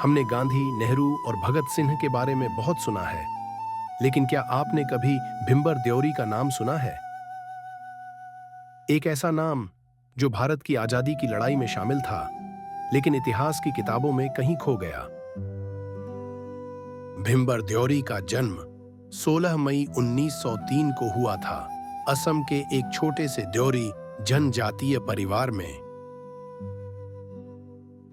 हमने गांधी, नेहरू और भगत सिंह के बारे में बहुत सुना है, लेकिन क्या आपने कभी भिंबर देओरी का नाम सुना है? एक ऐसा नाम जो भारत की आजादी की लड़ाई में शामिल था, लेकिन इतिहास की किताबों में कहीं खो गया। भिंबर देओरी का जन्म 16 मई 1903 को हुआ था, असम के एक छोटे से देओरी जनजातीय परिवार में।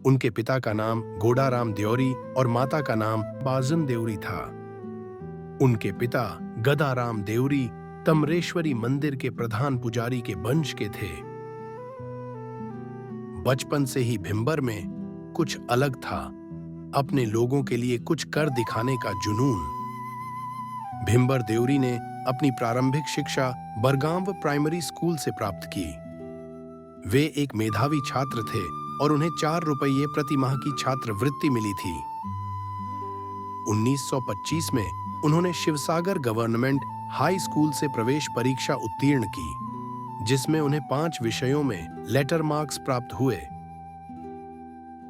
उनके पिता का नाम गोडाराम देओरी और माता का नाम बाजन देओरी था। उनके पिता गदाराम देओरी तमरेश्वरी मंदिर के प्रधान पुजारी के वंश के थे। बचपन से ही भिंबर में कुछ अलग था, अपने लोगों के लिए कुछ कर दिखाने का जुनून। भिंबर देओरी ने अपनी प्रारंभिक शिक्षा बरगांव प्राइमरी स्कूल से प्राप्त की। वे एक मेधावी छात्र थे और उन्हें 4 रुपये प्रति माह की छात्रवृत्ति मिली थी। 1925 में उन्होंने शिवसागर गवर्नमेंट हाई स्कूल से प्रवेश परीक्षा उत्तीर्ण की, जिसमें उन्हें 5 विषयों में लेटर मार्क्स प्राप्त हुए।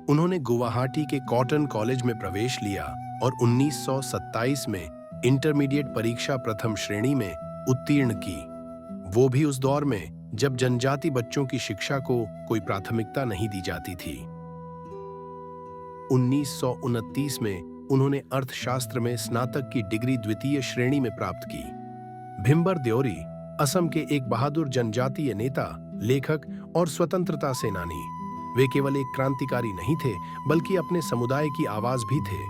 उन्होंने गुवाहाटी के कॉटन कॉलेज में प्रवेश लिया और 1927 में इंटरमीडिएट परीक्षा प्रथम श्रेणी में उत्तीर्ण की, वो भी उस दौर में जब जनजाति बच्चों की शिक्षा को कोई प्राथमिकता नहीं दी जाती थी। 1929 में उन्होंने अर्थशास्त्र में स्नातक की डिग्री द्वितीय श्रेणी में प्राप्त की। भिंबर देओरी असम के एक बहादुर जनजातीय नेता, लेखक और स्वतंत्रता सेनानी। वे केवल एक क्रांतिकारी नहीं थे, बल्कि अपने समुदाय की आवाज भी थे।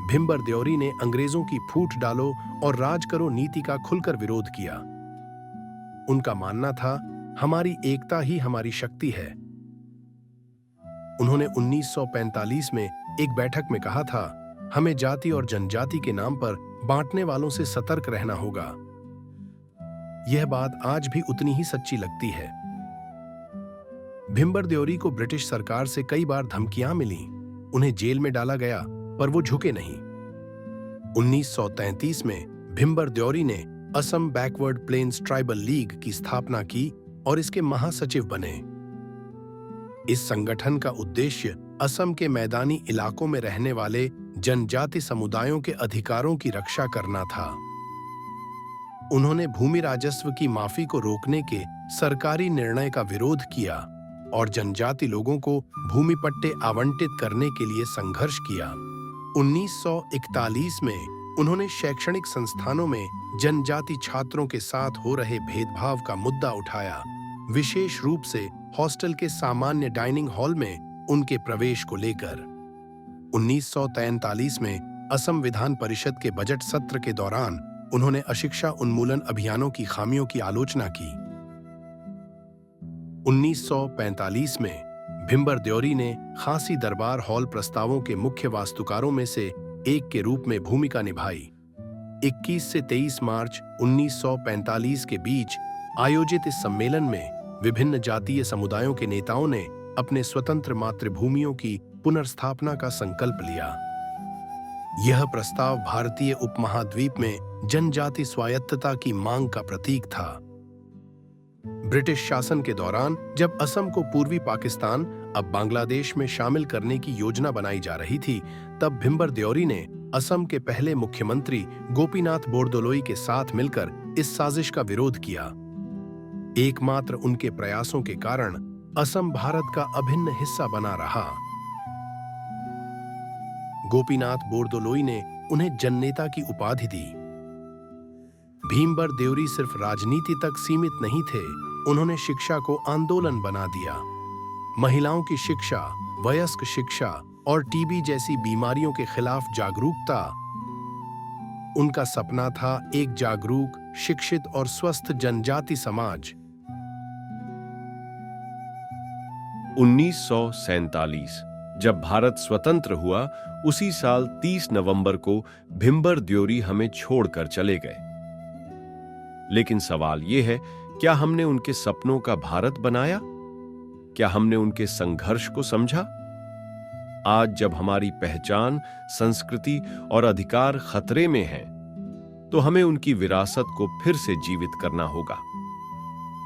भिंबर देओरी ने अंग्रेजों की फूट डालो और राज करो नीति का खुलकर विरोध किया। उनका मानना था, हमारी एकता ही हमारी शक्ति है। उन्होंने 1945 में एक बैठक में कहा था, हमें जाति और जनजाति के नाम पर बांटने वालों से सतर्क रहना होगा। यह बात आज भी उतनी ही सच्ची लगती है। भिंबर देओरी को ब्रिटिश सरकार से कई बार धमकियां मिली, उन्हें जेल में डाला गया, पर वो झुके नहीं। 1933 में भिंबर देओरी ने Assam backward plains tribal league की स्थापना की और इसके महासचिव बने। इस संगठन का उद्देश्य असम के मैदानी इलाकों में रहने वाले जनजाति समुदायों के अधिकारों की रक्षा करना था। उन्होंने भूमि राजस्व की माफी को रोकने के सरकारी निर्णय का विरोध किया और जनजाति लोगों को भूमि पट्टे आवंटित करने के लिए संघर्ष किया। 1941 में उन्होंने शैक्षणिक संस्थानों में जनजाति छात्रों के साथ हो रहे भेदभाव का मुद्दा उठाया, विशेष रूप से हॉस्टल के सामान्य डाइनिंग हॉल में उनके प्रवेश को लेकर। 1943 में असम विधान परिषद के बजट सत्र के दौरान उन्होंने अशिक्षा उन्मूलन अभियानों की खामियों की आलोचना की। 1945 में भिंबर देओरी ने खासी दरबार हॉल प्रस्तावों के मुख्य वास्तुकारों में से एक के रूप में भूमिका निभाई। 21 से 23 मार्च 1945 के बीच आयोजित इस सम्मेलन में विभिन्न जातीय समुदायों के नेताओं ने अपने स्वतंत्र मातृभूमियों की पुनर्स्थापना का संकल्प लिया। यह प्रस्ताव भारतीय उपमहाद्वीप में जनजाति स्वायत्तता की मांग का प्रतीक था। ब्रिटिश शासन के दौरान जब असम को पूर्वी पाकिस्तान, अब बांग्लादेश में शामिल करने की योजना बनाई जा रही थी, तब भिंबर देओरी ने असम के पहले मुख्यमंत्री गोपीनाथ बोरदोलोई के साथ मिलकर इस साजिश का विरोध किया। एकमात्र उनके प्रयासों के कारण असम भारत का अभिन्न हिस्सा बना रहा। गोपीनाथ बोरदोलोई ने उन्हें जननेता की उपाधि दी। भिंबर देओरी सिर्फ राजनीति तक सीमित नहीं थे, उन्होंने शिक्षा को आंदोलन बना दिया। महिलाओं की शिक्षा, वयस्क शिक्षा और टीबी जैसी बीमारियों के खिलाफ जागरूकता। उनका सपना था एक जागरूक, शिक्षित और स्वस्थ जनजाति समाज। 1947 जब भारत स्वतंत्र हुआ, उसी साल 30 नवंबर को भिंबर देओरी हमें छोड़कर चले गए। लेकिन सवाल यह है, क्या हमने उनके सपनों का भारत बनाया? क्या हमने उनके संघर्ष को समझा? आज जब हमारी पहचान, संस्कृति और अधिकार खतरे में हैं, तो हमें उनकी विरासत को फिर से जीवित करना होगा।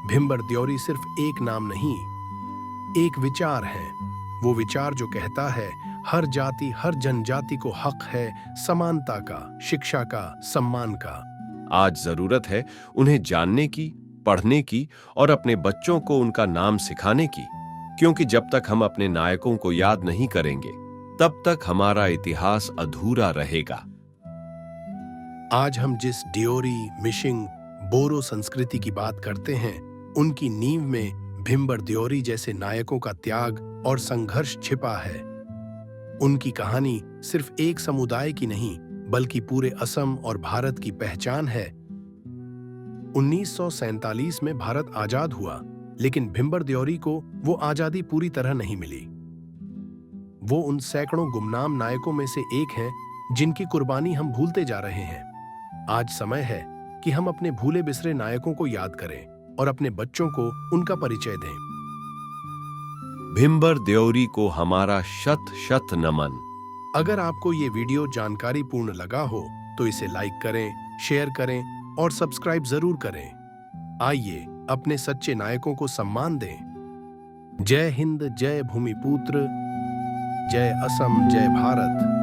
भिंबर देओरी सिर्फ एक नाम नहीं, एक विचार है। वो विचार जो कहता है हर जाति हर जनजाति को हक है समानता का, शिक्षा का, सम्मान का। आज जरूरत है उन्हें जानने की, पढ़ने की और अपने बच्चों को उनका नाम सिखाने की, क्योंकि जब तक हम अपने नायकों को याद नहीं करेंगे तब तक हमारा इतिहास अधूरा रहेगा। आज हम जिस डियोरी, मिशिंग, बोरो संस्कृति की बात करते हैं, उनकी नींव में भिम्बर देओरी जैसे नायकों का त्याग और संघर्ष छिपा है। उनकी कहानी सिर्फ एक समुदाय की नहीं, बल्कि पूरे असम और भारत की पहचान है। 1947 में भारत आजाद हुआ, लेकिन भिम्बर देओरी को वो आजादी पूरी तरह नहीं मिली। वो उन सैकड़ों गुमनाम नायकों में से एक हैं जिनकी कुर्बानी हम भूलते जा रहे हैं। आज समय है कि हम अपने भूले बिसरे नायकों को याद करें और अपने बच्चों को उनका परिचय दें। भिम्बर देओरी को हमारा शत शत नमन। अगर आपको ये वीडियो जानकारीपूर्ण लगा हो तो इसे लाइक करें, शेयर करें और सब्सक्राइब जरूर करें। आइए अपने सच्चे नायकों को सम्मान दें। जय हिंद, जय भूमिपुत्र, जय असम, जय भारत।